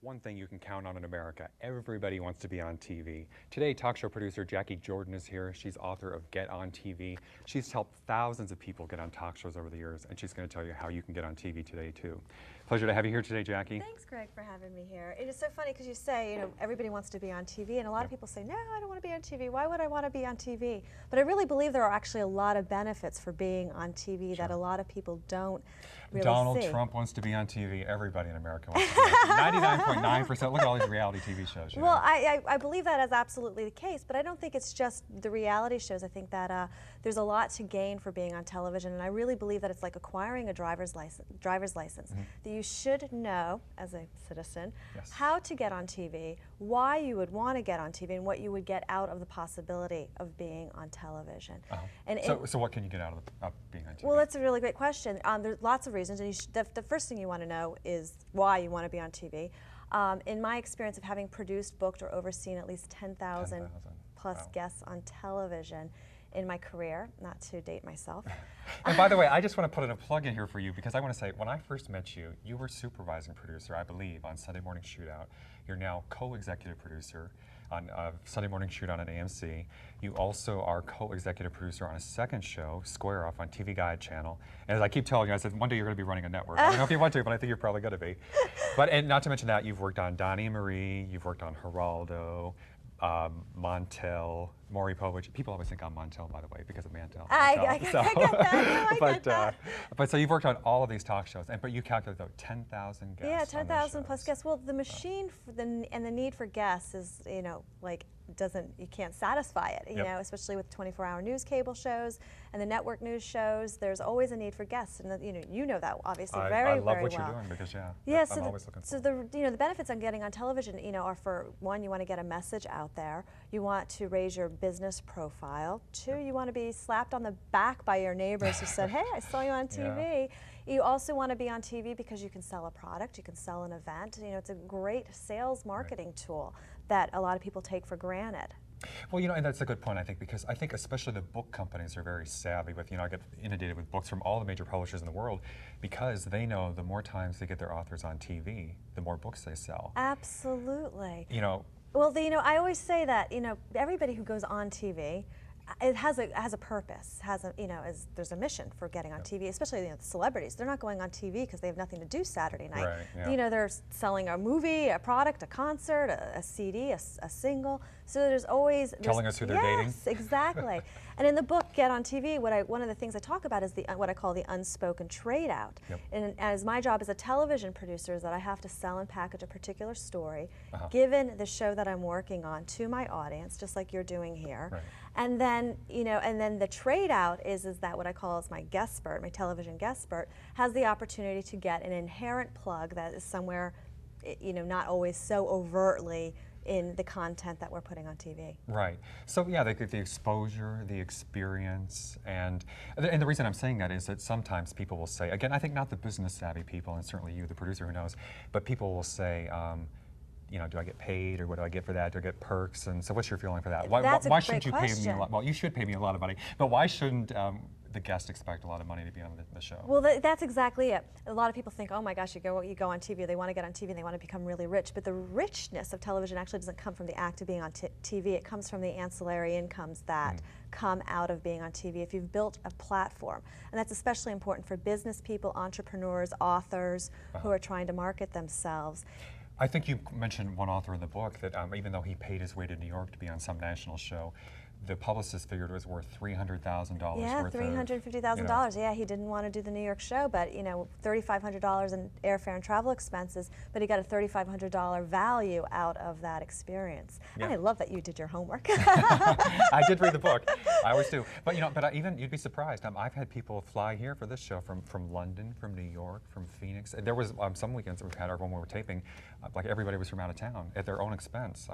one thing you can count on in America. Everybody wants to be on TV. Today, talk show producer Jacquie Jordan is here. She's author of Get on TV. She's helped thousands of people get on talk shows over the years, and she's going to tell you how you can get on TV today, too. Pleasure to have you here today, Jacquie. Thanks, Greg, for having me here. It is so funny because you say, you know, everybody wants to be on TV, and a lot of people say, no, I don't want to be on TV. Why would I want to be on TV? But I really believe there are actually a lot of benefits for being on TV that a lot of people don't really Donald see. Trump wants to be on TV. Everybody in America wants to be on TV. 99.9%. Look at all these reality TV shows. Well, I believe that is absolutely the case, but I don't think it's just the reality shows. I think that there's a lot to gain for being on television, and I really believe that it's like acquiring a driver's license. That you should know, as a citizen, how to get on TV, why you would want to get on TV, and what you would get out of the possibility of being on television. And so what can you get out of being on TV? Well, that's a really great question. There's lots of reasons, and the first thing you want to know is why you want to be on TV. In my experience of having produced, booked, or overseen at least 10,000 plus guests on television in my career, not to date myself. And by the way, I just want to put in a plug in here for you because I want to say, when I first met you, you were supervising producer, I believe, on Sunday Morning Shootout. You're now co-executive producer on Sunday Morning Shootout on AMC. You also are co-executive producer on a second show, Square Off, on TV Guide channel. And as I keep telling you, I said, one day you're going to be running a network. I don't know if you want to, but I think you're probably going to be. And not to mention that, you've worked on Donny and Marie, you've worked on Geraldo, Mantell, Maury Povich. People always think I'm Montel, by the way, because of Mantell. I get that. But so you've worked on all of these talk shows, but you calculate though 10,000 guests. Yeah, 10,000 plus guests. Well, the machine and the need for guests is, you know, like you can't satisfy it. You know, especially with 24-hour news cable shows and the network news shows. There's always a need for guests, and you know that obviously very well. I love what you're doing because I'm always looking. So the benefits on getting on television, are for one, you want to get a message out there. You want to raise your business profile. Two, you want to be slapped on the back by your neighbors who said, hey, I saw you on TV. You also want to be on TV because you can sell a product, you can sell an event. It's a great sales marketing tool that a lot of people take for granted. Well, and that's a good point, I think, because I think especially the book companies are very savvy with, I get inundated with books from all the major publishers in the world because they know the more times they get their authors on TV, the more books they sell. Absolutely. Well, I always say that, everybody who goes on TV, it has a purpose, there's a mission for getting on TV, especially the celebrities. They're not going on TV because they have nothing to do Saturday night. They're selling a movie, a product, a concert, a CD, a single. So there's always telling us who they're dating. Yes, exactly. And in the book Get on TV, one of the things I talk about is what I call the unspoken trade out. And as my job as a television producer is that I have to sell and package a particular story, given the show that I'm working on, to my audience, just like you're doing here. And then, and then the trade out is that what I call as my guest spurt, my television guest spurt, has the opportunity to get an inherent plug that is somewhere, not always so overtly in the content that we're putting on TV. Right. So yeah, the exposure, the experience, and the reason I'm saying that is that sometimes people will say, again, I think not the business savvy people, and certainly you, the producer, who knows, but people will say, do I get paid, or what do I get for that? Do I get perks? And so what's your feeling for that? Why shouldn't you pay me a lot? Well, you should pay me a lot of money, but why shouldn't the guest expect a lot of money to be on the show? Well, that's exactly it. A lot of people think, oh my gosh, you go on TV, they want to get on TV and they want to become really rich, but the richness of television actually doesn't come from the act of being on TV, it comes from the ancillary incomes that come out of being on TV if you've built a platform. And that's especially important for business people, entrepreneurs, authors who are trying to market themselves. I think you mentioned one author in the book that even though he paid his way to New York to be on some national show, the publicist figured it was worth $300,000 yeah, worth $350,000. Yeah, he didn't want to do the New York show, but $3,500 in airfare and travel expenses, but he got a $3,500 value out of that experience. And I love that you did your homework. I did read the book. I always do. But even you'd be surprised. I've had people fly here for this show from London, from New York, from Phoenix. There was some weekends that we've had when we were taping, like everybody was from out of town at their own expense.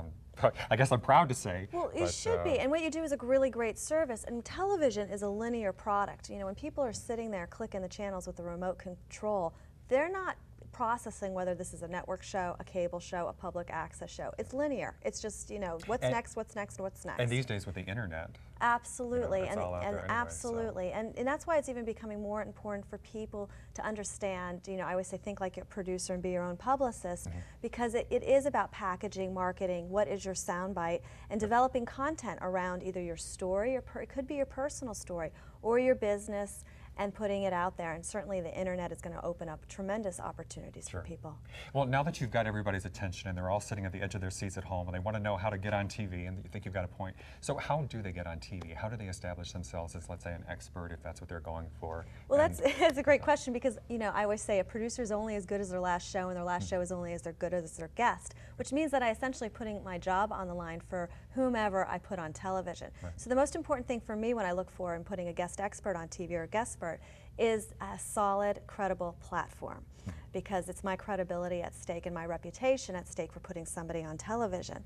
I guess I'm proud to say. Well, it should be. And what you do is a really great service. And television is a linear product. When people are sitting there clicking the channels with the remote control, they're not processing whether this is a network show, a cable show, a public access show. It's linear. It's just, you know, what's next, what's next, what's next. And these days with the internet. Absolutely, you know, it's all out there anyway, absolutely, and that's why it's even becoming more important for people to understand. You know, I always say think like a producer and be your own publicist, because it is about packaging, marketing. What is your soundbite, and developing content around either your story or it could be your personal story or your business, and putting it out there. And certainly the internet is going to open up tremendous opportunities for people. Well, now that you've got everybody's attention and they're all sitting at the edge of their seats at home and they want to know how to get on TV, and you think you've got a point, so how do they get on TV? How do they establish themselves as, let's say, an expert, if that's what they're going for? Well, that's a great question, because, you know, I always say a producer is only as good as their last show, and their last show is only as good as their guest, which means that I essentially putting my job on the line for whomever I put on television. So the most important thing for me when I look for and putting a guest expert on TV or a guest expert is a solid, credible platform, because it's my credibility at stake and my reputation at stake for putting somebody on television.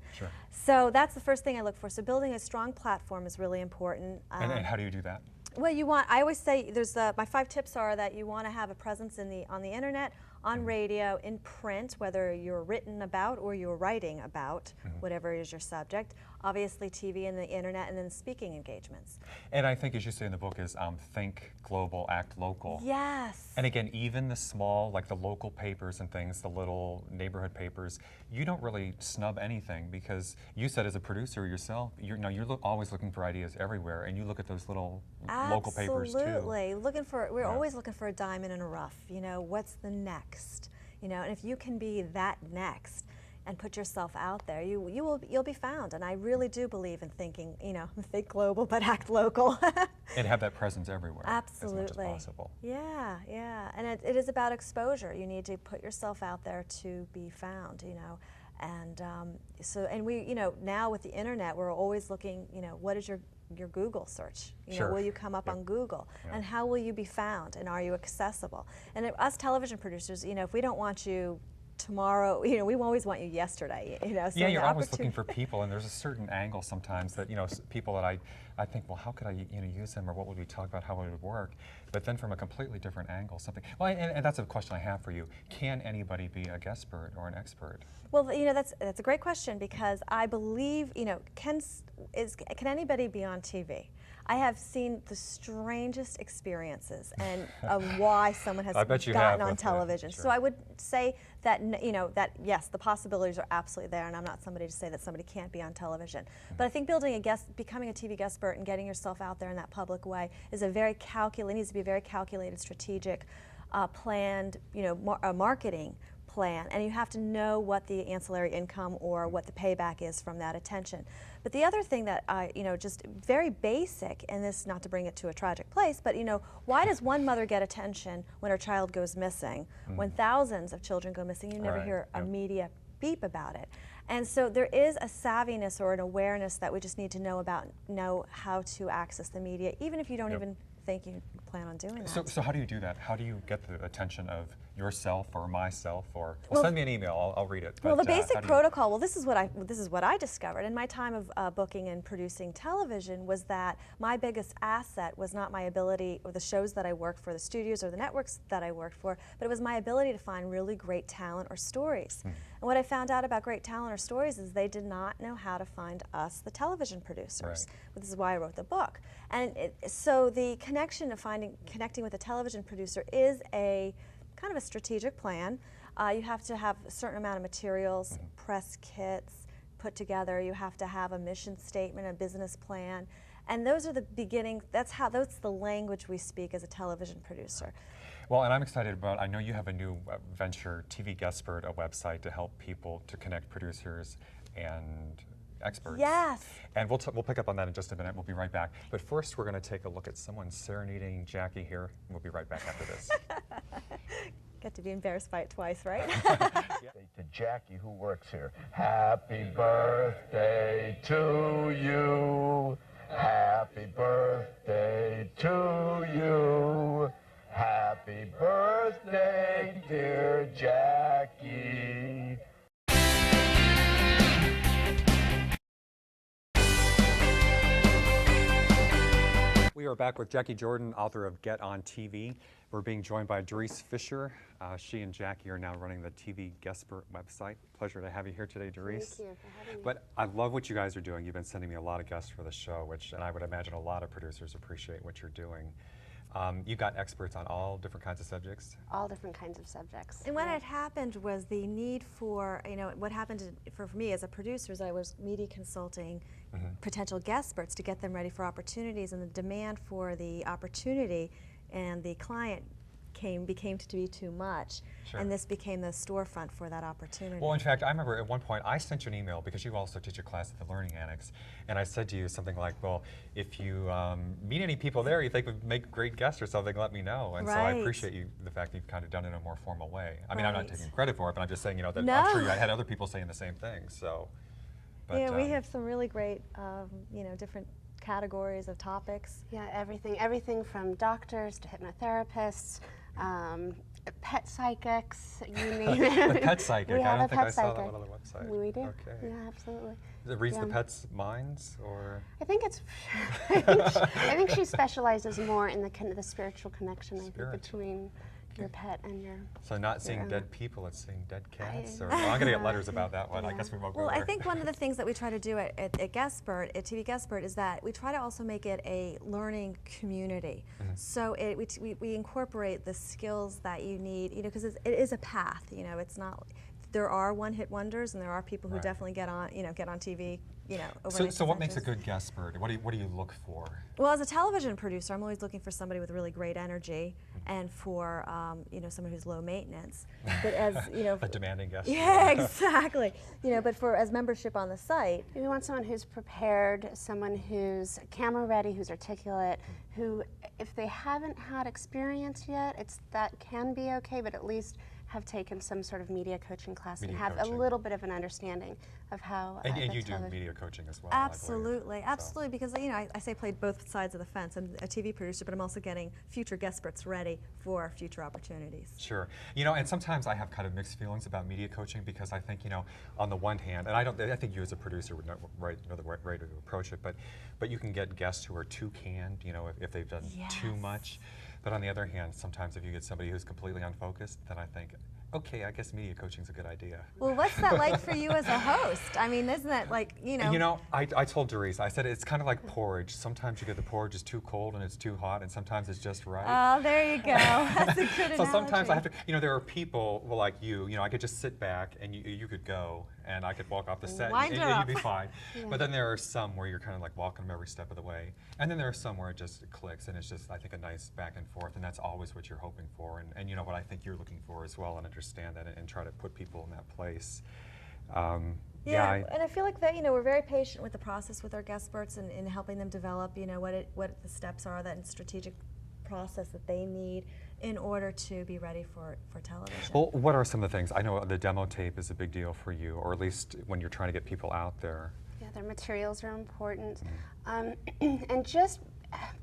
So that's the first thing I look for. So building a strong platform is really important. And how do you do that? Well, I always say my 5 tips are that you want to have a presence on the internet, on radio, in print, whether you're written about or you're writing about, whatever is your subject. Obviously TV and the internet, and then speaking engagements. And I think, as you say in the book, is think global, act local. Yes. And again, even the small, like the local papers and things, the little neighborhood papers, you don't really snub anything, because you said as a producer yourself, you're always looking for ideas everywhere, and you look at those little local papers too. Absolutely. We're always looking for a diamond in a rough. You know, what's the next? You know, and if you can be that next and put yourself out there, you'll be found. And I really do believe in thinking, you know, think global but act local. And have that presence everywhere. Absolutely. As much as possible. Yeah, yeah. And it is about exposure. You need to put yourself out there to be found, you know. And and we, you know, now with the internet, we're always looking, you know, what is your Google search? You know, will you come up on Google? And how will you be found? And are you accessible? And us television producers, you know, if we don't want you tomorrow, you know, we always want you yesterday, you know. So yeah, you're always looking for people, and there's a certain angle sometimes that, you know, people that I think, well, how could I, you know, use them, or what would we talk about, how would it work? But then from a completely different angle, something. Well, and that's a question I have for you. Can anybody be a guest expert or an expert? Well, you know, that's a great question, because I believe, you know, can anybody be on TV? I have seen the strangest experiences and of why someone has gotten on television. So I would say that, you know, that yes, the possibilities are absolutely there, and I'm not somebody to say that somebody can't be on television. But I think becoming a TV guest expert and getting yourself out there in that public way is needs to be a very calculated, strategic, planned, you know, marketing plan, and you have to know what the ancillary income or what the payback is from that attention. But the other thing that you know, just very basic, and this not to bring it to a tragic place, but you know, why does one mother get attention when her child goes missing? When thousands of children go missing, you never hear a media beep about it. And so there is a savviness or an awareness that we just need to know how to access the media, even if you don't even think you plan on doing that. So how do you do that? How do you get the attention of yourself or myself, or send me an email, I'll read it. Well, the basic protocol, this is what I discovered in my time of booking and producing television, was that my biggest asset was not my ability or the shows that I worked for, the studios or the networks that I worked for, but it was my ability to find really great talent or stories. And what I found out about great talent or stories is they did not know how to find us, the television producers. This is why I wrote the book. And so the connection of connecting with a television producer is a kind of a strategic plan. You have to have a certain amount of materials, press kits put together. You have to have a mission statement, a business plan, and those are the beginning. That's the language we speak as a television producer. Well, and I'm excited about, I know you have a new venture, TV Guest Expert, a website to help people to connect producers and experts. Yes. And we'll pick up on that in just a minute. We'll be right back. But first, we're going to take a look at someone serenading Jackie here, and we'll be right back after this. Get to be embarrassed by it twice, right? To Jackie, who works here. Happy birthday to you. Happy birthday to you. Happy birthday, dear Jackie. We are back with Jacquie Jordan, author of Get on TV. We're being joined by Doris Fisher. She and Jacquie are now running the TV Guestspert website. Pleasure to have you here today, Doris. Thank you for having me. But I love what you guys are doing. You've been sending me a lot of guests for the show, and I would imagine a lot of producers appreciate what you're doing. You've got experts on all different kinds of subjects. All different kinds of subjects. And what had happened was the need for, what happened for me as a producer is I was media consulting potential guestspert to get them ready for opportunities, and the demand for the opportunity and the client became to be too much, and this became the storefront for that opportunity. Well, in fact, I remember at one point I sent you an email because you also teach a class at the Learning Annex, and I said to you something like, well, if you meet any people there you think would make great guests or something, let me know. And so I appreciate the fact that you've kind of done it in a more formal way. I mean, I'm not taking credit for it, but I'm just saying, that I'm sure I had other people saying the same thing. So, but, yeah, we have some really great, different categories of topics. Yeah, everything from doctors to hypnotherapists, pet psychics, you name it. The pet psychic. We I have don't a think I pet saw that psychic. one on the website. We do. Okay. Yeah, absolutely. It reads the pets' minds, or? I think it's. I think she specializes more in the spiritual connection. I think between your pet and your. So not seeing dead people, it's seeing dead cats. Well, I'm going to get letters about that one. I guess we won't go there. Well, I think one of the things that we try to do at Guestspert, at TV Guestspert, is that we try to also make it a learning community. So we incorporate the skills that you need, because it is a path. It's not. There are one-hit wonders, and there are people who definitely get on TV. So what makes a good guestspert? What do you look for? Well, as a television producer, I'm always looking for somebody with really great energy, and for someone who's low maintenance. But as a demanding guest. Yeah, exactly. But as membership on the site, we want someone who's prepared, someone who's camera ready, who's articulate, who, if they haven't had experience yet, that can be okay, but at least have taken some sort of media coaching class and have a little bit of an understanding of how. And you do media coaching as well. Absolutely, absolutely. Because I say played both sides of the fence. I'm a TV producer, but I'm also getting future guestspurts ready for future opportunities. Sure. And sometimes I have kind of mixed feelings about media coaching, because I think, on the one hand, and I think you as a producer would know the right way to approach it, but you can get guests who are too canned, if they've done too much. But on the other hand, sometimes if you get somebody who's completely unfocused, then I think, okay, I guess media coaching's a good idea. Well, what's that like for you as a host? I mean, isn't that like, I told Doris, I said it's kind of like porridge. Sometimes you get the porridge is too cold and it's too hot, and sometimes it's just right. Oh, there you go. That's a good analogy. So sometimes I have to, there are people like you, I could just sit back and you could go, and I could walk off the set and you'd be fine. But then there are some where you're kind of like walking them every step of the way. And then there are some where it just clicks, and it's just, I think, a nice back and forth, and that's always what you're hoping for, and what I think you're looking for as well, and understand that and try to put people in that place. And I feel like that, we're very patient with the process with our guestspurts, and in helping them develop, what the steps are, that strategic process that they need in order to be ready for television. Well, what are some of the things? I know the demo tape is a big deal for you, or at least when you're trying to get people out there. Yeah, their materials are important. And just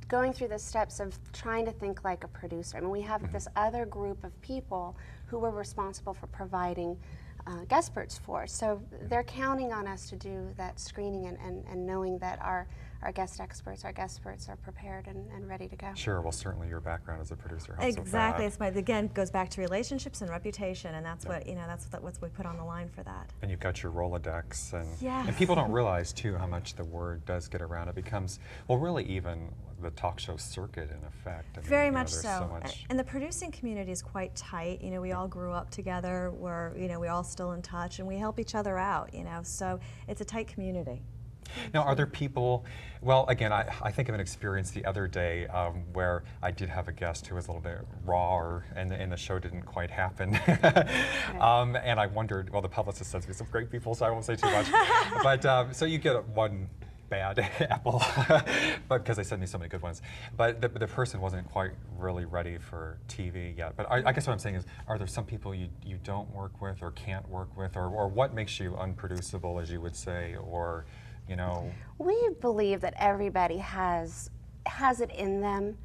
going through the steps of trying to think like a producer. I mean, we have this other group of people who we're responsible for providing guestspurts for. So they're counting on us to do that screening and knowing that our guest experts, our guestspurts are prepared and ready to go. Sure, well, certainly your background as a producer helps exactly. with that. It's again, goes back to relationships and reputation, and that's what what we put on the line for that. And you've got your Rolodex, and people don't realize too how much the word does get around. It becomes, well, really even the talk show circuit in effect. I mean, very much so. And the producing community is quite tight. We all grew up together. We're all still in touch, and we help each other out. So it's a tight community. Now, are there people, well, again, I think of an experience the other day where I did have a guest who was a little bit raw, and the show didn't quite happen. And I wondered, well, the publicist sends me some great people, so I won't say too much. But so you get one bad apple, but because they sent me so many good ones. But the person wasn't quite really ready for TV yet. But I guess what I'm saying is, are there some people you don't work with or can't work with, or what makes you unproducible, as you would say, or We believe that everybody has it in them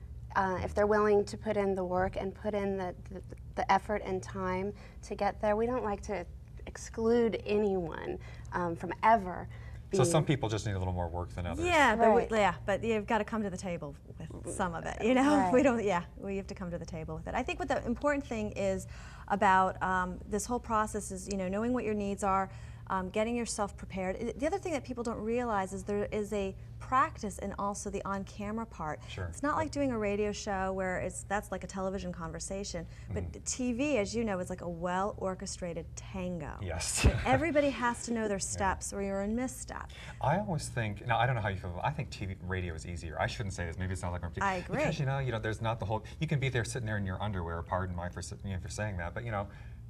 if they're willing to put in the work and put in the effort and time to get there. We don't like to exclude anyone from ever So some people just need a little more work than others. Yeah, Right. but you've got to come to the table with some of it. You know, Right. we have to come to the table with it. I think what the important thing is about this whole process is, you know, knowing what your needs are, getting yourself prepared. The other thing that people don't realize is there is a practice and also the on-camera part. Sure. It's not like doing a radio show where that's like a television conversation, but TV, as you know, is like a well-orchestrated tango. Yes. Everybody has to know their steps or you're in misstep. I always think, now I don't know how you feel, I think TV, radio is easier. I shouldn't say this, maybe it's not like I agree. Because you know, there's not the whole, you can be there sitting there in your underwear, pardon me for saying that, but you know,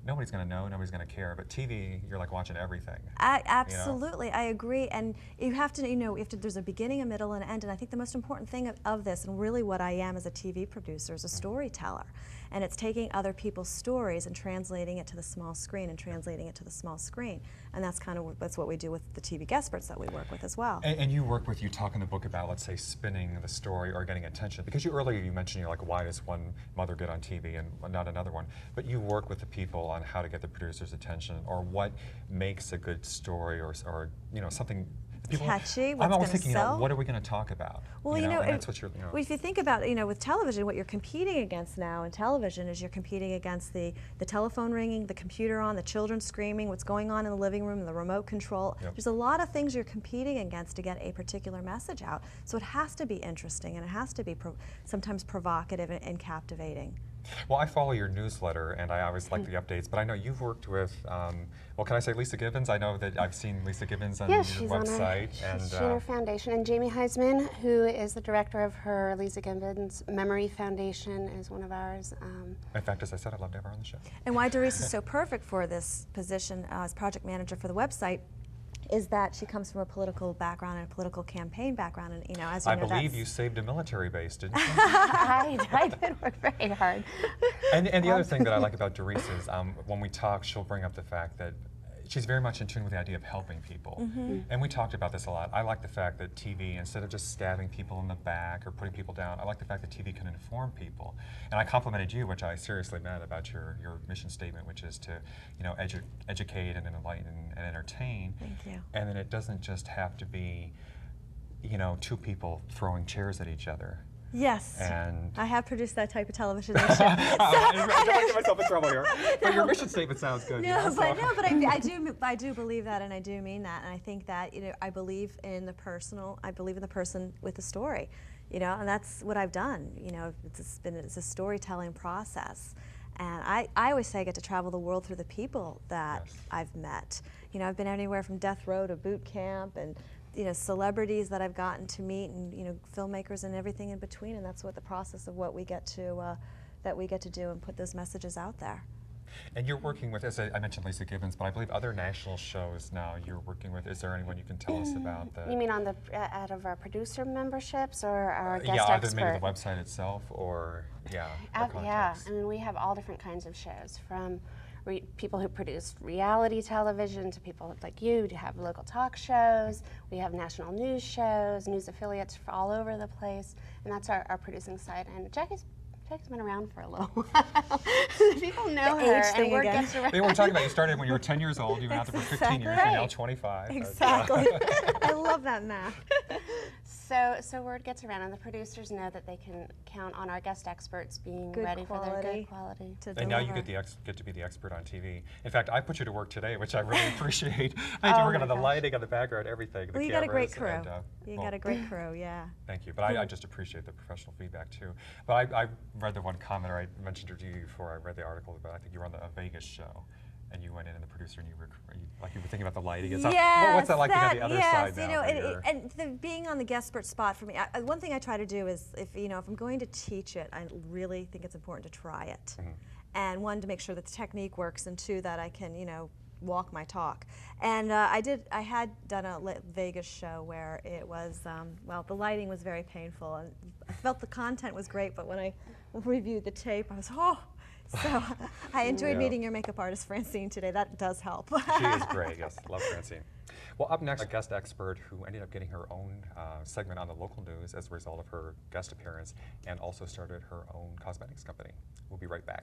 nobody's going to know, nobody's going to care. But TV, you're like watching everything. Absolutely, you know? I agree. And you have to, you know, there's a beginning, a middle, and an end. And I think the most important thing of this, and really what I am as a TV producer, is a storyteller. And it's taking other people's stories and translating it to the small screen and translating it to the small screen. And that's kind of that's what we do with the TV guest-experts that we work with as well. And you talk in the book about, let's say, spinning the story or getting attention. Because earlier you mentioned, you're like, why does one mother get on TV and not another one? But you work with the people on how to get the producer's attention, or what makes a good story, or you know, something people, catchy. I'm always gonna thinking, sell? you know, what are we going to talk about? Well, you know, and it, that's what you're, you know. well, if you think about, you know, with television, what you're competing against now in television is you're competing against the telephone ringing, the computer on, the children screaming, what's going on in the living room, the remote control. Yep. There's a lot of things you're competing against to get a particular message out. So it has to be interesting, and it has to be sometimes provocative and captivating. Well, I follow your newsletter, and I always like the updates, but I know you've worked with, well, can I say Lisa Gibbons? I know that I've seen Lisa Gibbons on your website. She's in her foundation, and Jamie Heisman, who is the director of her Lisa Gibbons Memory Foundation, is one of ours. In fact, as I said, I'd love to have her on the show. And why Doris is so perfect for this position as project manager for the website is that she comes from a political background and a political campaign background, and you know, as you know, I believe you saved a military base, didn't you? I did work very hard. And the other thing that I like about Doris is when we talk, she'll bring up the fact that she's very much in tune with the idea of helping people. And we talked about this a lot. I like the fact that TV, instead of just stabbing people in the back or putting people down, I like the fact that TV can inform people. And I complimented you, which I seriously meant, about your mission statement, which is to, you know, educate and enlighten and entertain. Thank you. And then it doesn't just have to be, you know, two people throwing chairs at each other. Yes, and I have produced that type of television show. I'm going to get myself in trouble here. But your mission statement sounds good. No, you know, but I do believe that, and I do mean that, and I think that, you know, I believe in the personal. I believe in the person with the story, you know, and that's what I've done. You know, it's a storytelling process, and I always say I get to travel the world through the people that I've met. You know, I've been anywhere from death row to boot camp, and you know, celebrities that I've gotten to meet, and you know, filmmakers and everything in between, and that's what the process of what we get to do and put those messages out there. And you're working with, as I mentioned, Lisa Gibbons, but I believe other national shows now you're working with. Is there anyone you can tell us about? You mean on the out of our producer memberships or our guest yeah, expert? either maybe the website itself or yeah. I mean, we have all different kinds of shows, from people who produce reality television to people like you to have local talk shows. We have national news shows, news affiliates all over the place, and that's our producing side. And Jackie's been around for a little while. People know her, and word gets around. They were talking about you started when you were 10 years old. You've been out there for 15 years. You're now 25. Exactly. I love that math. So word gets around, and the producers know that they can count on our guest experts being ready for their good quality. And now you get to be the expert on TV. In fact, I put you to work today, which I really appreciate. I had you working on the lighting, on the background, everything. Well, you got a great crew. You got a great crew, yeah. Thank you. But I just appreciate the professional feedback too. But I read the one comment, or I mentioned to you before I read the article about, I think you were on a Vegas show. And you went in, and the producer, and you were thinking about the lighting. What's that like being on the other side now? Yes, you know, being on the guest expert spot for me, one thing I try to do is, if I'm going to teach it, I really think it's important to try it. And one, to make sure that the technique works, and two, that I can, you know, walk my talk. And I had done a Vegas show where it was, well, the lighting was very painful, and I felt the content was great, but when I reviewed the tape, I was, So I enjoyed meeting your makeup artist, Francine, today. That does help. She is great, yes. Love Francine. Well, up next, a guest expert who ended up getting her own segment on the local news as a result of her guest appearance, and also started her own cosmetics company. We'll be right back.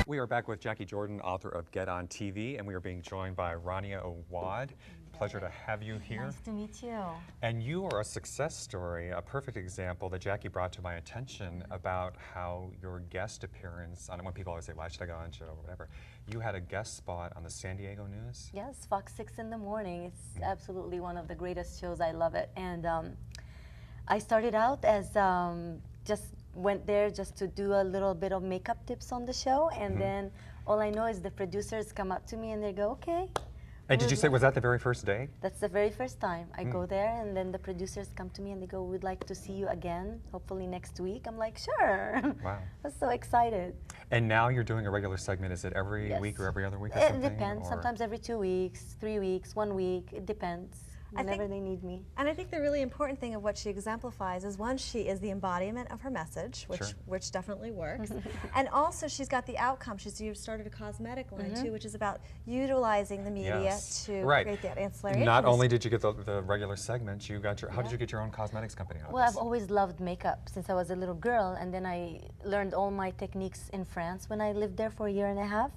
We we are back with Jacquie Jordan, author of Get On TV, and we are being joined by Rania Awad. Pleasure to have you here. Nice to meet you. And you are a success story, a perfect example that Jacquie brought to my attention about how your guest appearance, on when people always say, why should I go on show or whatever, you had a guest spot on the San Diego News? Yes, Fox 6 in the morning. It's absolutely one of the greatest shows. I love it. And I started out as just went there just to do a little bit of makeup tips on the show, and then all I know is the producers come up to me and they go, okay. And did you say, was that the very first day? That's the very first time. I go there, and then the producers come to me and they go, we'd like to see you again, hopefully next week. I'm like, sure. Wow. I'm so excited. And now you're doing a regular segment. Is it every Yes. week or every other week or It something? depends. Or? Sometimes every 2 weeks, 3 weeks, 1 week. It depends. I Whenever think- they need me. And I think the really important thing of what she exemplifies is, one, she is the embodiment of her message, which Sure. which definitely works. And also she's got the outcome. You've started a cosmetic line too, which is about utilizing the media Yes. to Right. create that ancillary Not income. only did you get the regular segment, you got your, how did you get your own cosmetics company out of Well, this? I've always loved makeup since I was a little girl, and then I learned all my techniques in France when I lived there for a year and a half.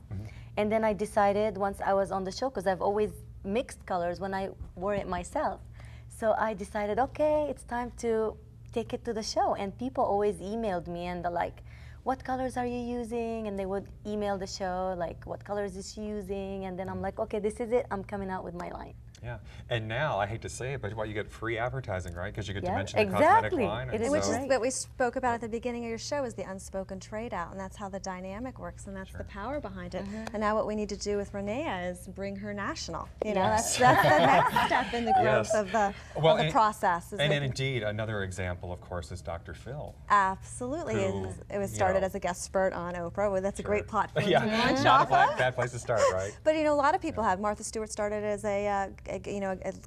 And then I decided once I was on the show, because I've always mixed colors when I wore it myself. So I decided, okay, it's time to take it to the show. And people always emailed me and they're like, what colors are you using? And they would email the show, like, what colors is she using? And then I'm like, okay, this is it. I'm coming out with my line. Yeah, and now, I hate to say it, but what, you get free advertising, right? Because you get to Yeah, mention the exactly. cosmetic line. It and is Which so- is what we spoke about at the beginning of your show, is the unspoken trade out, and that's how the dynamic works, and that's the power behind it. And now what we need to do with Renea is bring her national. You know, Yes. that's the next step in the growth Yes. of the, Well, of the and- process. Is And making- indeed, another example, of course, is Dr. Phil. Absolutely. Who, It was you started know- as a guest spurt on Oprah. Well, that's a great platform Yeah, to launch not off a of. bad place to start, right? But you know, a lot of people have. Martha Stewart started as a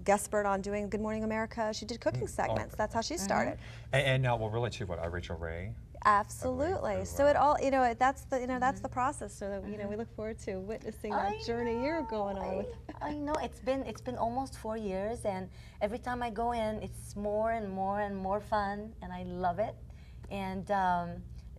guest spurt on doing Good Morning America. She did cooking segments. That's how she started. And now we'll relate to what, Rachel Ray? Absolutely. who, So it all, you know, that's the, that's the process. So that, you know, we look forward to witnessing that I journey you're going on with. I know it's been almost 4 years, and every time I go in, it's more and more and more fun, and I love it. And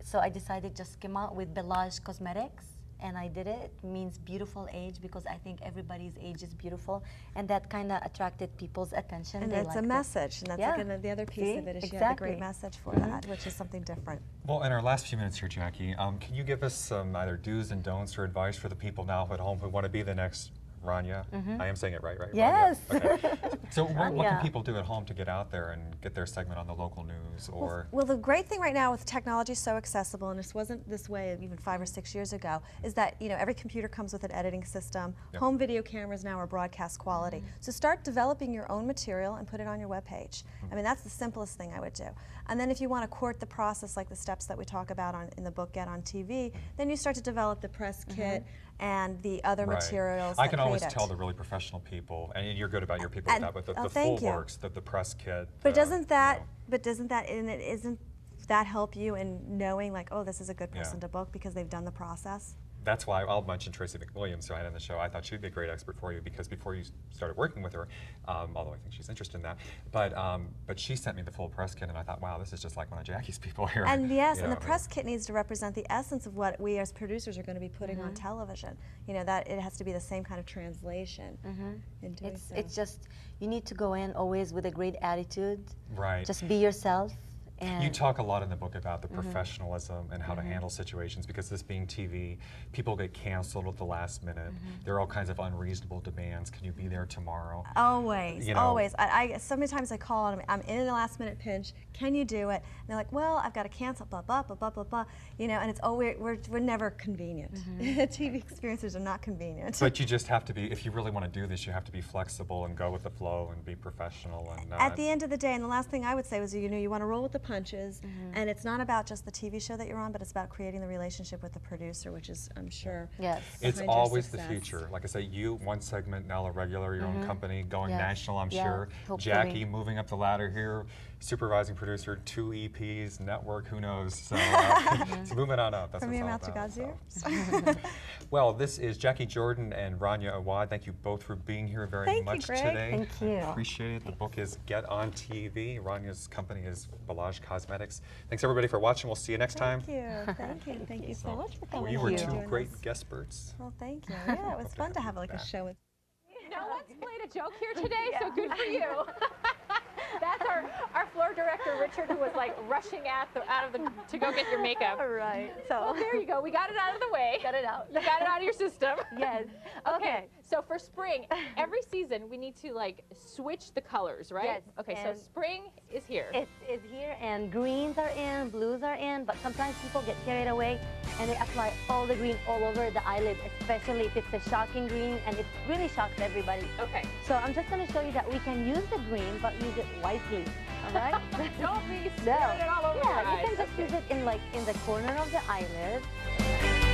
so I decided just come out with Belage Cosmetics, and I did it. It means beautiful age, because I think everybody's age is beautiful, and that kind of attracted people's attention. And They it's a liked it. message, and that's Yeah. like the other piece See? of it is you have a great Exactly. message for that, which is something different. Well, in our last few minutes here, Jacquie, can you give us some either do's and don'ts or advice for the people now at home who want to be the next Rania? I am saying it right? Yes. Rania? Okay. So what can Rania. people do at home to get out there and get their segment on the local news? Or Well, the great thing right now with technology so accessible, and this wasn't this way even 5 or 6 years ago, is that, you know, every computer comes with an editing system. Yep. Home video cameras now are broadcast quality. So start developing your own material and put it on your webpage. I mean, that's the simplest thing I would do. And then if you want to court the process, like the steps that we talk about in the book Get On TV, then you start to develop the press kit and the other Right. materials I that can create always it. tell the really professional people, and you're good about your people with And- that, but the oh, full thank you. works, the press kit. But the, doesn't that, you know, isn't that help you in knowing, like, oh, this is a good Yeah. person to book because they've done the process? That's why I'll mention Tracy McWilliams, who I had on the show. I thought she'd be a great expert for you, because before you started working with her, although I think she's interested in that, but she sent me the full press kit, and I thought, wow, this is just like one of Jackie's people here. And yes, You and know, the press kit needs to represent the essence of what we as producers are going to be putting on television. You know, that it has to be the same kind of translation in doing so. It's just, you need to go in always with a great attitude. Right. Just be yourself. And You talk a lot in the book about the professionalism and how to handle situations, because this being TV, people get canceled at the last minute. There are all kinds of unreasonable demands. Can you be there tomorrow? Always, You know- always. So many times I call and I'm in a last minute pinch. Can you do it? And they're like, well, I've got to cancel, blah, blah, blah, blah, blah, blah. You know, and it's always, we're never convenient. TV experiences are not convenient. But you just have to be, if you really want to do this, you have to be flexible and go with the flow and be professional and not. At the end of the day, and the last thing I would say was, you know, you want to roll with the punches, and it's not about just the TV show that you're on, but it's about creating the relationship with the producer, which is, I'm sure, yes. It's behind your always the success. future. Like I say, you, one segment, now a regular, your own company, going Yes. national, I'm Yeah, sure. hopefully. Jacquie moving up the ladder here, supervising producer, 2 EPs, network, who knows? So it's moving on up. That's From what your it's all mouth to about. God's ears. Well, this is Jacquie Jordan and Rania Awad. Thank you both for being here very much Greg. today. Thank you. Appreciate it. The book is Get on TV. Rania's company is Balaj Cosmetics. Thanks everybody for watching. We'll see you next time. Thank you. Thank you. Thank you so much for coming. You were and 2 doing great this. guest birds. Well, thank you. Yeah, it was fun to have like a show with. No one's played a joke here today, so good for you. That's our floor director, Richard, who was like rushing to go get your makeup. All right. Well, there you go. We got it out of the way. Got it out. You got it out of your system. Yes. Okay. So for spring, every season we need to like switch the colors, right? Yes, Okay. So and spring is here. It's here, and greens are in, blues are in, but sometimes people get carried away and they apply all the green all over the eyelid, especially if it's a shocking green, and it really shocks everybody. Okay. So I'm just going to show you that we can use the green, but use it wisely. All right? Don't be smearing it all over your Yeah, eyes. you can just use it in the corner of the eyelid.